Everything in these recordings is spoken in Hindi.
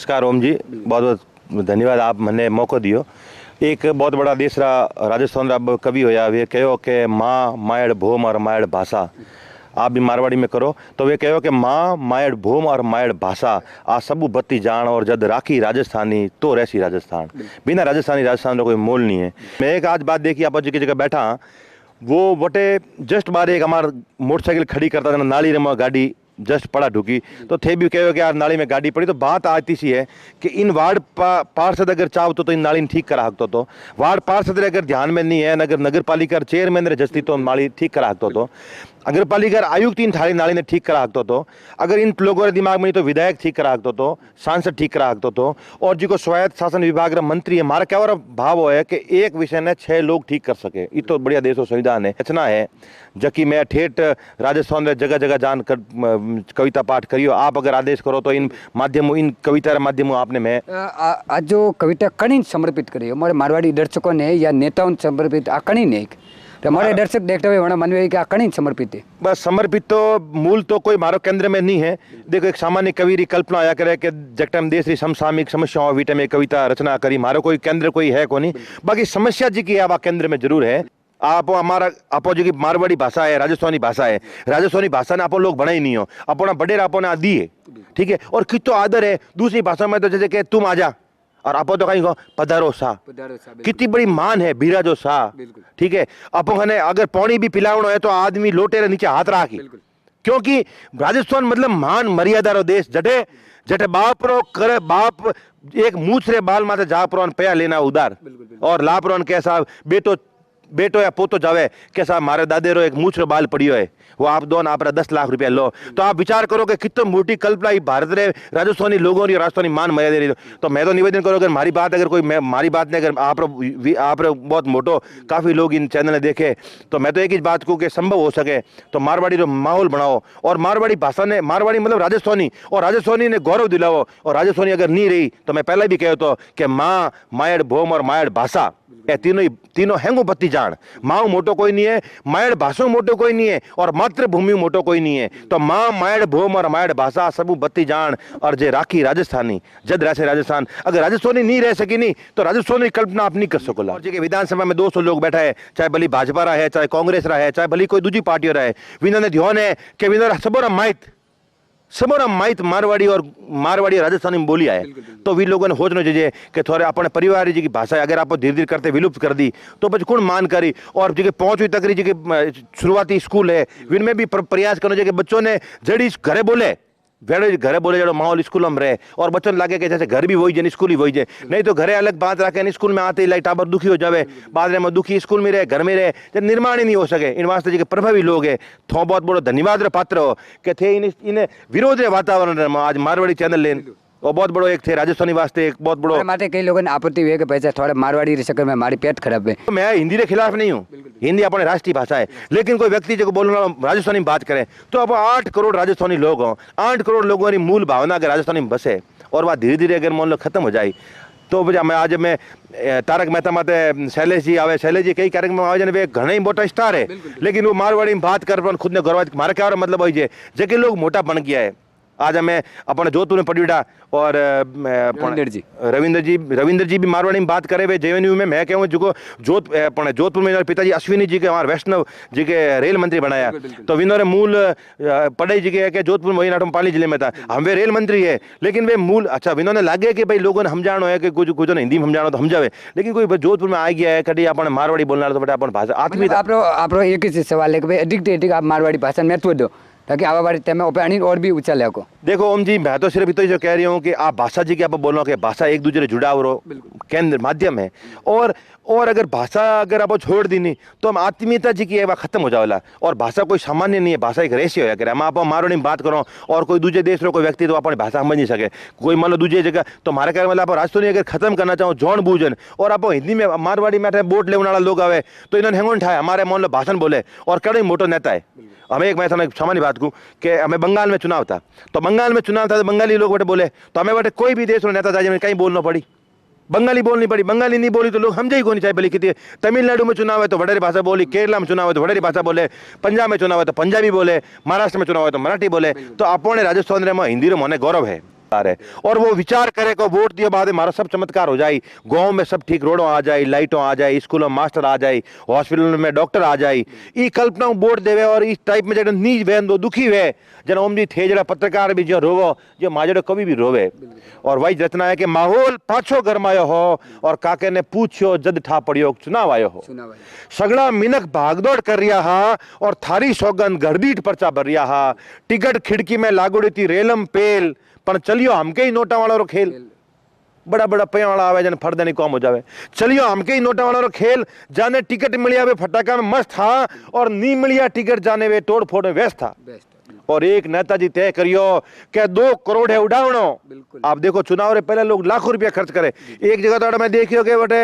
नमस्कार ओम जी, बहुत बहुत धन्यवाद आप मैंने मौका दियो। एक बहुत बड़ा देश रहा राजस्थान रा कवि होया वे कहो कि माँ मायड़ भूम और मायड़ भाषा। आप भी मारवाड़ी में करो तो वे कहो कि माँ मायड़ भूम और मायड़ भाषा आ सबू बत्ती जान और जद राखी राजस्थानी तो रहसी राजस्थान। बिना राजस्थानी राजस्थान का कोई मोल नहीं है। मैं एक आज बात देखी आप जगह बैठा वो बटे जस्ट बार एक हमार मोटरसाइकिल खड़ी करता था नाली रे गाड़ी जस्ट पड़ा ढुकी तो थे भी कहो कि यार नाली में गाड़ी पड़ी तो बात आती सी है कि इन वार्ड पार्षद अगर चाहो तो इन नाली ठीक करा सकते तो वार्ड पार्षद अगर ध्यान में नहीं है अगर नगर पालिका चेयरमैन रे जस्ती तो नाली ठीक करा सकते तो अगर पालिका आयुक्त इन थाली नाली ने ठीक करा सकते तो अगर इन लोगों के दिमाग में नहीं तो विधायक ठीक करा सकते तो सांसद ठीक करा सकते तो और जी को स्वायत्त शासन विभाग रा मंत्री है मारा क्या और भाव है कि एक विषय ने 6 लोग ठीक कर सके ये तो बढ़िया देश संविधान है रचना है जबकि मैं ठेठ राजस्थान में जगह जगह जान कर कविता पाठ करियो आप अगर आदेश करो तो इन माध्यमों इन कविता माध्यमों आपने मैं आज जो कविता कणी समर्पित करी हमारे मारवाड़ी दर्शकों ने या नेताओं ने समर्पित आ कणी ने हमारे दर्शक देखते हुए हमारा मन में कि आ कणी समर्पित है बस समर्पित तो मूल तो कोई मारो केंद्र में नहीं है। देखो एक सामान्य कवि री कल्पना आया करे कि जगटम देश री समसामयिक समस्याओं विटे में कविता रचना करी मारो कोई केंद्र कोई है कोनी बाकी समस्या जी की आवा केंद्र में जरूर है। आप हमारा आपो जो की मारवाड़ी भाषा है राजस्थानी भाषा है राजस्थानी भाषा ने आपो लोग बना ही नहीं हो अपना बड़े आपो ने आदि है ठीक है और कितो आदर है दूसरी भाषा में तो जैसे कि तुम आजा और आपो तो कहीं पधारो सा कितनी बड़ी मान है बिराजो सा ठीक है आपो ने अगर पानी भी पिलावनो है तो आदमी लोटे रे नीचे हाथ राखी क्योंकि राजस्थान मतलब मान मर्यादा रो देश जटे जटे बाप रो करे बाप एक मूछ रे बाल माथे जा प्रोन पया लेना उदार और लापरोन कैसा बेटो या पोतो जावे कैसा मारे दादे रो एक मूछ रो बाल पड़ियो है वो आप दो ना आप 10 लाख रुपया लो तो आप विचार करो कि कितनी मोटी कल्पना भारत रे राजस्थानी लोगों की राजस्थानी मान मर्यादा रही तो मैं तो निवेदन करूँ अगर मारी बात अगर कोई मारी बात नहीं अगर आप बहुत मोटो काफ़ी लोग इन चैनल ने देखे तो मैं तो एक ही बात कहूँ कि संभव हो सके तो मारवाड़ी रो माहौल बनाओ और मारवाड़ी भाषा ने मारवाड़ी मतलब राजस्थानी और राजस्थानी ने गौरव दिलाओ और राजस्थानी अगर नहीं रही तो मैं पहले भी कहो तो कि माँ मायड़ भूम और मायड़ भाषा ये तीनों हैंगो बत्ती जान माओ मोटो कोई नहीं है मायड़ भाषा मोटो कोई नहीं है और मातृभूमि मोटो कोई नहीं है तो माँ मायड़ भूम और मायड़ भाषा सबू बत्ती जान और जे राखी राजस्थानी जद रहे राजस्थान अगर राजस्थानी नहीं रह सकी नहीं तो राजस्थानी कल्पना आप नहीं कर सकोला और जी विधानसभा में 200 लोग बैठा है चाहे भली भाजपा रहा है चाहे कांग्रेस रहा है चाहे भली कोई दूसरी पार्टी रहा है विनोद ने ध्यान है कि विनोद सबोरा माइत मारवाड़ी और राजस्थानी में बोली आए तो वी लोगों ने सोचना चाहिए कि थोड़े अपने परिवार जी की भाषा अगर आप धीरे धीरे करते विलुप्त कर दी तो बच कौन मान करी और जी 5वीं तक जी शुरुआती स्कूल है इनमें भी प्रयास करना चाहिए कि बच्चों ने जड़ी घरे बोले घरे बोले जो माहौल स्कूल में रहे और बच्चों लगे कि जैसे घर भी वही जाए स्कूल ही वही जाए नहीं तो घरे अलग बात रखे स्कूल में आते ही टाबर दुखी हो जाए बाद में दुखी स्कूल में रहे घर में रहे जब निर्माण ही नहीं हो सके इन वास्ते जो प्रभावी लोग है थो बहुत बड़ो धन्यवाद रे पात्र हो कि थे इन विरोध रे वातावरण में आज मारवाड़ी चैनल लेन और बहुत बड़ो एक थे राजस्थानी वास्ते एक बहुत बड़ो माटे कई लोगों ने आपत्ति हुई कि पैसा थोड़ा मारवाड़ी रे चक्कर में हमारी पेट खराब है मैं हिंदी के खिलाफ नहीं हूँ हिंदी अपने राष्ट्रीय भाषा है लेकिन कोई व्यक्ति जो बोलना राजस्थानी में बात करे तो अब 8 करोड़ राजस्थानी लोग हों 8 करोड़ लोगों की मूल भावना अगर राजस्थानी में बसे और वह धीरे धीरे अगर मान लो खत्म हो जाए तो मैं आज मैं तारक मेहता माते शैलेश जी आवे शैलेश जी कई कार्यक्रम में आवे वे घना ही मोटा स्टार है लेकिन वो मारवाड़ी में बात कर खुद ने गौरव मारा क्या मतलब वही है जबकि लोग मोटा बन गया है आज हमें अपने जोधपुर में पड़ीड़ा और रविंद्र जी भी मारवाड़ी में बात करे वे जेएनयू में मैं कहूँ जो जोधपुर में पिताजी अश्विनी जी के हमारे वैष्णव जी के रेल मंत्री बनाया तो विनोरे मूल पढ़ाई जी के जोधपुर में वही पाली जिले में था हम वे रेल मंत्री है लेकिन वे मूल अच्छा विनोद ने लागे कि भाई लोगों ने समझानो है कि कुछ ने हिंदी में समझानो तो समझावे लेकिन कोई जोधपुर में आ गया है कभी अपने मारवाड़ी बोलना तो अपन भाषा आत्मी आप एक ही सवाल है कि अधिक से अधिक आप मारवाड़ी भाषा महत्व दो ताकि आवा बारी तय में और भी ऊंचा ले को देखो ओम जी मैं तो सिर्फ इतना ही कह रही हूँ कि आप भाषा जी की आप बोलो कि भाषा एक दूसरे जुड़ाव रो केंद्र माध्यम है और अगर भाषा अगर आप छोड़ दी नहीं तो हम आत्मीयता जी की है वह खत्म हो जाएगा और भाषा कोई सामान्य नहीं है भाषा एक रेशियो है अगर हम आप मारवाड़ी में बात करो और कोई दूसरे देश रो कोई व्यक्ति तो अपनी भाषा समझ नहीं सके कोई मान लो दूसरी जगह तो हमारे कहने वाला आप राजस्थानी अगर खत्म करना चाहो जौन बूझन और आप हिंदी में मारवाड़ी में बोट लेने वाला लोग आवे तो इन्होंने हेंगोन ठाए हमारे मान लो भाषण बोले और कड़े मोटो नेता है हमें एक मैं सामान्य बात कहूँ कि हमें बंगाल में चुनाव था तो बंगाली लोग बटे बोले तो हमें बटे कोई भी देश में नेता था कहीं बोलना पड़ी बंगाली बोलनी पड़ी बंगाली नहीं बोली तो लोग समझे ही को नहीं चाहे भले कितनी तमिलनाडु में चुनाव है तो वडेरी भाषा बोली केरला में चुनाव है तो वडेरी भाषा बोले पंजाब में चुनाव है तो पंजाबी बोले महाराष्ट्र में चुनाव है तो मराठी बोले तो अपने राजस्थान में हिंदी रो मने गौरव है है और वो विचार करे को वोट दिए बाद हमारा सब चमत्कार हो जाए, गांव में सब ठीक रोडों आ जाए, लाइटों आ जाए, स्कूलों में मास्टर आ जाए, हॉस्पिटल में डॉक्टर आ जाए, ई कल्पना वोट देवे और इस टाइप में जब नीच वे दो दुखी वे जन ओम जी थे जरा पत्रकार भी जो रोवो जो माजड़ो कवि भी रोवे और वही रचना है कि माहौल पाछो गरमायो हो और काके ने पूछो जद ठा पड़ियो चुनाव आयो हो, सगड़ा मिनक भागदौड़ कर रिया हा और थारी सौगन घरदीठ पर्चा भर रिया हा, टिकट खिड़की में लागोड़ी थी रेलम पेल पर चलियो हमके ही नोटा वाला रो खेल, बड़ा बड़ा पैया वाला आवे जन फरदनी कम हो जावे, चलियो हमके ही नोटा वाला रो खेल, जाने टिकट मिलिया वे फटाका में मस्त था और नी मिलिया टिकट जाने वे तोड़ फोड़ में व्यस्त था। और एक नेताजी तय करियो कि 2 करोड़ है उड़ावनो। आप देखो चुनाव रे पहले लोग लाखों रुपया खर्च करे, एक जगह तो मैं देखियो के बटे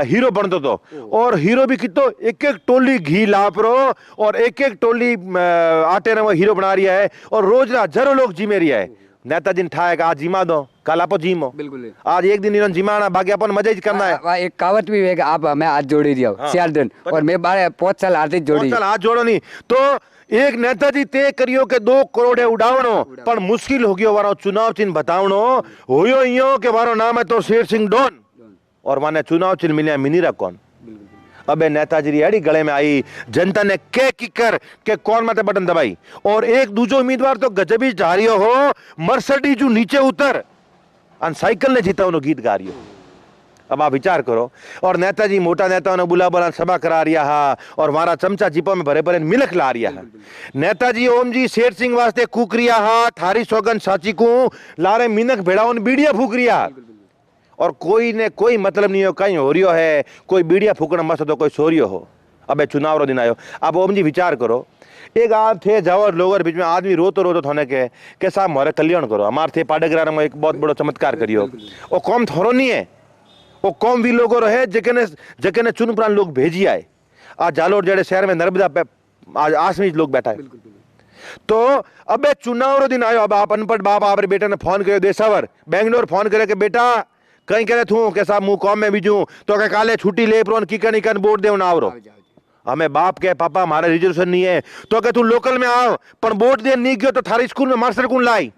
हीरो बनतो तो और हीरो भी कितो एक एक टोली घी लापरो और एक एक टोली आटे ने वो हीरो बना रिया है और रोज ना हजारों लोग जिमे रिया है। नेताजी ने ठाए आज जिमा दो कल आप जिमो, बिल्कुल आज एक दिन इन्होंने जिमाना बाकी अपन मजा ही करना है। एक कहावत भी है कि आप हमें हाथ जोड़ी दिया सियाल दिन और मैं 5 साल हाथ जोड़ी हाथ जोड़ो नहीं तो एक नेताजी तय करियो के 2 करोड़ है उड़ावनो पर मुश्किल हो गयो वारो चुनाव चिन्ह बतावनो होयो इयो के वारो नाम है तो शेर सिंह डॉन और माने चुनाव चिन्ह मिलिया मिनीरा कौन। अबे नेताजी री अड़ी गले में आई, जनता ने के किकर के कौन माते बटन दबाई और एक दूसरो उम्मीदवार तो गजबी जा रियो हो मर्सिडीज नीचे उतर अन साइकिल ने जीता उनो गीत गा रियो। अब आप विचार करो और नेताजी मोटा नेताओं ने बुला बुला सभा करा रिया हा और हमारा चमचा जीपो में भरे भरे मिलक ला रिया है। नेताजी ओम जी शेर सिंह वास्ते कूक रिया हा थारी सौगन साची को लारे मिनक भेड़ाउन बीड़िया फूक रिया और कोई ने कोई मतलब नहीं हो कहीं हो रियो है, कोई बीड़िया फूकना मस्त तो कोई सो रियो हो। अबे चुनाव रो दिन आयो, अब ओम जी विचार करो एक आप थे जाओ लोगों बीच में आदमी रोतो थाने के साहब हमारे कल्याण करो, हमारे थे पाडेग्राम में एक बहुत बड़ो चमत्कार करियो वो कौम थोरो नहीं है, वो कौम भी लोगों रहे जके ने चुन प्राण लोग भेजी आए। आज जालोर जड़े शहर में नर्मदा पे आज आसमीज लोग बैठा है तो अबे चुनाव रो दिन आयो। अब आप अनपढ़ बाप आप बेटे ने फोन करो देसावर बेंगलोर फोन करे के बेटा कहीं करे थू के साहब मुंह कौम में बीजू तो के काले छुट्टी ले प्रोन की कनी कन वोट दे ना आवरो हमें बाप के पापा हमारा रिजर्वेशन नहीं है तो के तू लोकल में आओ पर वोट दे नहीं गयो तो थारे स्कूल में मास्टर कौन लाई,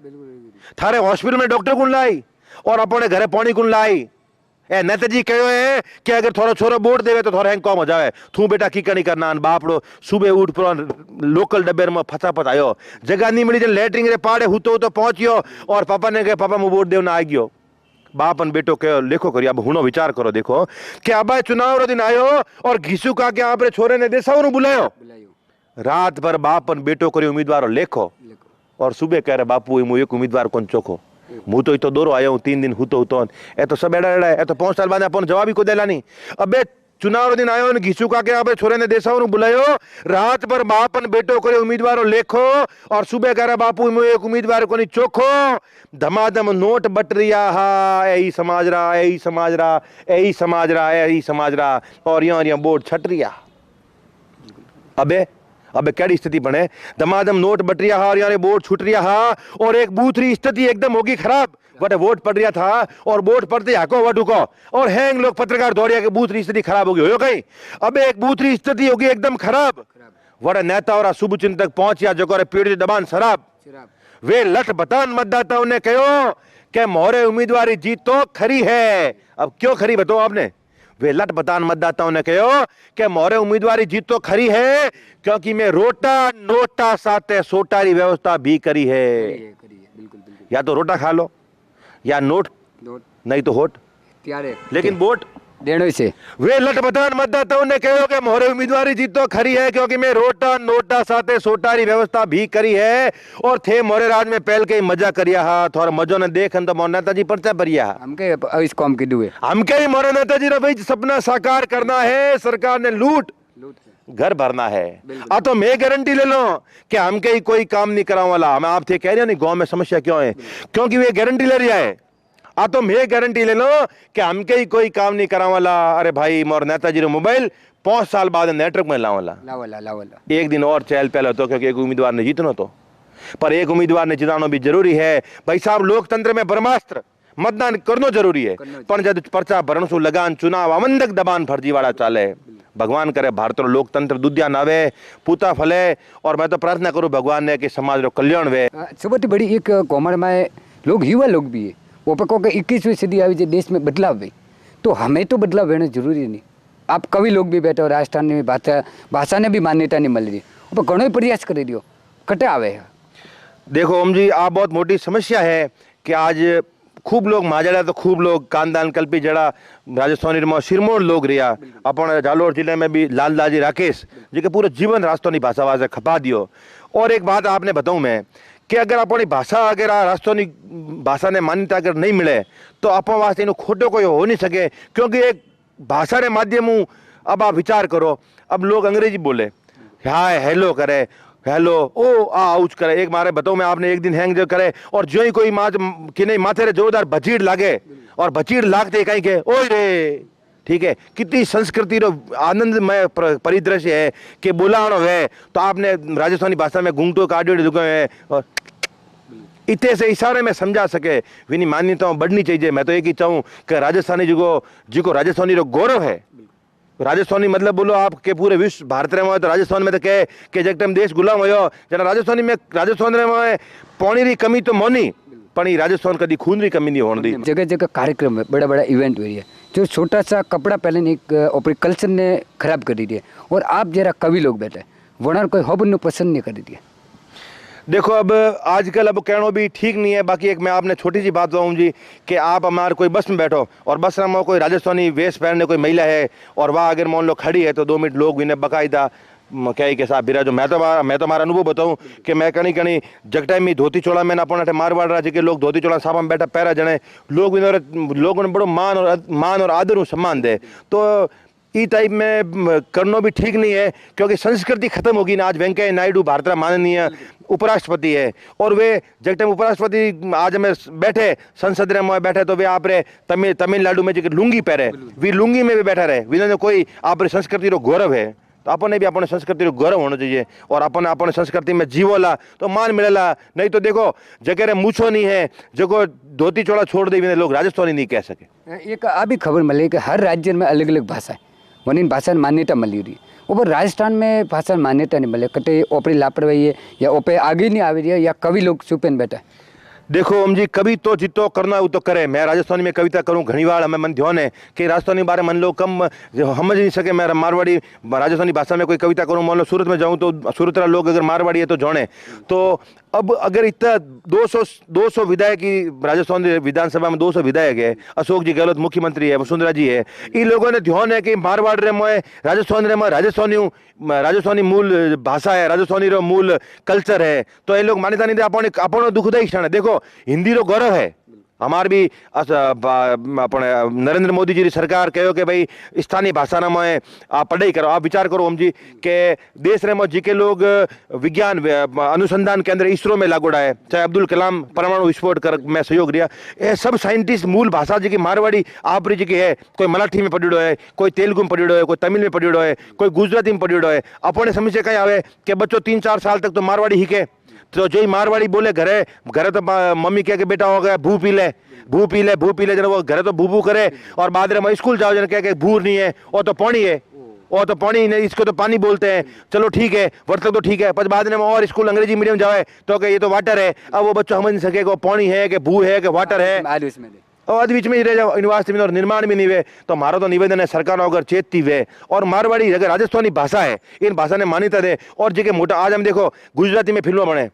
थारे हॉस्पिटल में डॉक्टर कौन लाई और अपने घरे पानी कौन लाई। ए नेताजी कहो है कि अगर थोड़ा छोरो वोट देवे तो थोड़ा कम हो जाए थू बेटा की कनी करना बापड़ो सुबह उठ पर लोकल डब्बे में फटाफट आयो जगह नहीं मिली लेटरिंग रे पाड़े हुतो तो पहुंचियो और पापा ने कहे पापा मैं वोट देना आ गयो। बापन बेटो के लेखो करियो अब हुनो विचार करो देखो कि अब चुनाव रो दिन आयो और घिसू का के आप रे छोरे ने देसाओ नु बुलायो रात भर बापन बेटो करियो उम्मीदवार लेखो और सुबह कह रहे बापू मु एक उम्मीदवार कौन चोखो मु तो इतो दोरो आयो 3 दिन हुतो ए तो सब एड़ा एड़ा है तो 5 साल बाद अपन जवाब ही को देला नहीं। अबे चुनाव दिन आयो ने घिसू का के आप छोरे ने देसाओ नु बुलायो रात भर बापन बेटो करे उम्मीदवारों लेखो और सुबह कह रहा बापू मु एक उम्मीदवार को नहीं चोखो धमाधम नोट बट रिया हा यही समाज रहा यही समाज रहा यही समाज रहा यही समाज रहा और यहाँ बोर्ड छट रिया। अबे कैडी स्थिति बने धमाधम नोट बट रिया हा और यहाँ बोर्ड छूट रिया हा और एक बूथरी स्थिति एकदम होगी खराब बट वोट पड़ रहा था और वोट पड़ते हाको वटू को और हैंग लोग पत्रकार दौड़िया के बूथरी स्थिति खराब होगी हो गई। अब एक बूथरी स्थिति होगी एकदम खराब वड़ा नेता और शुभ चिंतक पहुंचिया जो करे पीड़ित दबान शराब वे लठ बतान मतदाताओं ने कहो कि मोरे उम्मीदवारी जीत तो खरी है। अब क्यों खरी बताओ आपने वे लठ बतान मतदाताओं ने कहो कि मोरे उम्मीदवारी जीत तो खरी है क्योंकि मैं रोटा नोटा साथे सोटारी व्यवस्था भी करी है। या तो रोटा खा लो या नोट नहीं तो होट लेकिन वोट देनो से वे लठ बतान मतदाताओं ने कहो कि मोरे उम्मीदवारी जीत तो खरी है क्योंकि मैं रोटा नोटा साथे सोटारी व्यवस्था भी करी है और थे मोरे राज में पहल के मजा करिया हा थोड़ा मजो ने देखन तो मोर नेताजी पर्चा भरिया हमके इस कॉम की दुए हमके ही मोरे नेताजी रे भाई सपना साकार करना है सरकार ने लूट घर भरना है। आ तो मैं गारंटी ले लो कि हमके ही कोई काम नहीं कराने वाला हम आप थे कह रहे हो नहीं गांव में समस्या क्यों है क्योंकि वे गारंटी ले रहा है। आ तो मैं गारंटी ले लो कि हमके ही कोई काम नहीं कराने वाला। अरे भाई मोर नेताजी रो मोबाइल 5 साल बाद नेटवर्क में लावाला एक दिन और चहल पहल तो क्योंकि एक उम्मीदवार ने जीतना तो पर एक उम्मीदवार ने जिताना भी जरूरी है। भाई साहब लोकतंत्र में ब्रह्मास्त्र मतदान करना जरूरी है पर जब पर्चा भरण सु लगान चुनाव अमंदक दबान फर्जी वाला चाले भगवान करे भारत लोकतंत्र दुधिया नावे पूता फले और मैं तो प्रार्थना करूं भगवान ने कि समाज रो कल्याण वे। सबसे बड़ी एक कॉमर में लोग युवा लोग भी है वो पे को 21वीं सदी आई देश में बदलाव भाई तो हमें तो बदलाव होना जरूरी नहीं। आप कवि लोग भी बैठे हो राजस्थान में भाषा ने भी मान्यता नहीं मिल रही वो घणो प्रयास कर दियो कटे आवे। देखो ओम जी आ बहुत मोटी समस्या है कि आज खूब लोग माजड़ा तो खूब लोग कांदान कल्पी जड़ा राजस्थानी में सिरमौर लोग रिया अपन जालोर जिले में भी लालदाजी राकेश जी के पूरे जीवन राजस्थानी भाषा वाजे खपा दियो। और एक बात आपने बताऊं मैं कि अगर अपनी भाषा अगर आ राजस्थानी भाषा ने मान्यता अगर नहीं मिले तो अपन वास्ते इन खोटो कोई हो नहीं सके क्योंकि एक भाषा ने माध्यम अब आप विचार करो अब लोग अंग्रेजी बोले हाय हेलो करे हेलो ओ आउच करे एक मारे बताओ मैं आपने एक दिन हैंग जो करे और जो ही कोई कि नहीं माथे रे जोरदार भचीड़ लागे और भचीड़ लागते कहीं के ओए रे ठीक है कितनी संस्कृति रो आनंदमय परिदृश्य है कि बुलाणो है तो आपने राजस्थानी भाषा में घूंघटो काटियो है और इतने से इशारे में समझा सके विनी मान्यताओं बढ़नी चाहिए। मैं तो एक ही चाहूँ कि राजस्थानी जिको राजस्थानी रो गौरव है राजस्थानी मतलब बोलो आप के पूरे विश्व भारत में तो राजस्थान में तो कहे कि जब टाइम देश गुलाम हो जना राजस्थानी में पानी री कमी तो मोनी पण राजस्थान कभी खून री कमी नहीं होने दी। जगह जगह कार्यक्रम है बड़ा बड़ा इवेंट हो रही है जो छोटा सा कपड़ा पहले एक अपने कल्चर ने खराब कर दी है और आप जरा कवि लोग बैठे वरना कोई हब पसंद नहीं कर दी। देखो अब आजकल अब कहना भी ठीक नहीं है। बाकी एक मैं आपने छोटी सी बात बताऊँ जी कि आप हमारे कोई बस में बैठो और बस में कोई राजस्थानी वेश पहनने कोई महिला है और वह अगर मान लो खड़ी है तो 2 मिनट लोग इन्हें बकायदा क्या के साथ बिरा जो मैं तो हमारा अनुभव बताऊँ कि मैं कहीं कहीं जगटाइम में धोती चोला में अपन मारवाड़ राज्य के लोग धोती चोला साफा में बैठा पैरा जने लोगों ने बड़ो मान और आदर सम्मान दे तो ई टाइप में करना भी ठीक नहीं है क्योंकि संस्कृति खत्म होगी ना। आज वेंकैया नायडू भारत का माननीय उपराष्ट्रपति है और वे जब टाइम उपराष्ट्रपति आज में बैठे संसद में बैठे तो वे आप रे तमिलनाडु में जो लुंगी पहरे वी लुंगी में भी बैठा रहे विनोद कोई आप संस्कृति रो गौरव है तो अपने भी अपने संस्कृति रो गौरव होना चाहिए और अपने संस्कृति में जीवोला तो मान मिलेला। नहीं तो देखो जगह मूछो नहीं है जो धोती चोला छोड़ दे लोग राजस्थानी नहीं कह सके। एक आ भी खबर मिली कि हर राज्य में अलग अलग भाषा है वन इन भाषा मान्यता मिली रही ऊपर राजस्थान में भाषा मान्यता नहीं मिले कटे ओपरी लापरवाही है या ओपे आगे नहीं आ रही है या कवि लोग चुपेन बैठा। देखो ओम जी कवि तो जितो करना वो तो करे। मैं राजस्थानी में कविता करूँ घनी बार हमें मन ध्यान है कि राजस्थानी बारे मन लोग कम समझ नहीं सके। मैं मारवाड़ी राजस्थानी भाषा में कोई कविता करूँ मान लो सूरत में जाऊँ तो सूरत लोग अगर मारवाड़ी है तो जाने तो अब अगर इतना 200 विधायक की राजस्थान विधानसभा में 200 विधायक है अशोक जी गहलोत मुख्यमंत्री है वसुंधरा जी है इन लोगों ने ध्यान है कि मारवाड़ रे में राजस्थानी मूल भाषा है राजस्थानी रो मूल कल्चर है तो ये लोग मान्यता नहीं दे अपन दुखदायी क्षण है। देखो हिंदी रो गौरव है हमार भी अपने नरेंद्र मोदी जी की सरकार कहो कि भाई स्थानीय भाषा में आप पढ़ाई करो। आप विचार करो हम जी के देश रे में जी के लोग विज्ञान अनुसंधान केंद्र इसरो में लागोड़ा है चाहे अब्दुल कलाम परमाणु विस्फोट कर में सहयोग दिया ये सब साइंटिस्ट मूल भाषा जी की मारवाड़ी आपरी जी की है कोई मराठी में पढ़ियो है कोई तेलुगु में पढ़ियो है कोई तमिल में पढ़ियो है कोई गुजराती में पढ़ियो है। अपने समझ से कहीं आवे कि बच्चों 3-4 साल तक तो मारवाड़ी हिके तो जो ही मारवाड़ी बोले घरे तो मम्मी कह के बेटा हो गया भू पी ले जन वो घरे तो भू करे और बाद में स्कूल जाओ जन कह के भूर नहीं है वो तो पानी है वो तो पानी नहीं इसको तो पानी बोलते हैं चलो ठीक है वर्ष तक तो ठीक है पर बाद में और स्कूल अंग्रेजी मीडियम जाए तो ये तो वाटर है। अब वो बच्चों समझ नहीं सके वो पानी है कि भू है कि वाटर है और बीच में रह जाओ यूनिवर्सिटी में और निर्माण भी नहीं हुए तो हमारा तो निवेदन है सरकार अगर चेतती वे और मारवाड़ी अगर राजस्थानी भाषा है इन भाषा ने मान्यता दे और जी के मोटा आज हम देखो गुजराती में फिल्में बने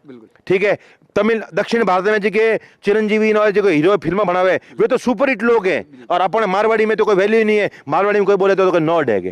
ठीक है तमिल दक्षिण भारत में जी के चिरंजीवी जो हीरो फिल्में बनावे वे तो सुपर हिट लोग हैं और अपने मारवाड़ी में तो कोई वैल्यू ही नहीं है। मारवाड़ी में कोई बोले तो कोई नॉट है।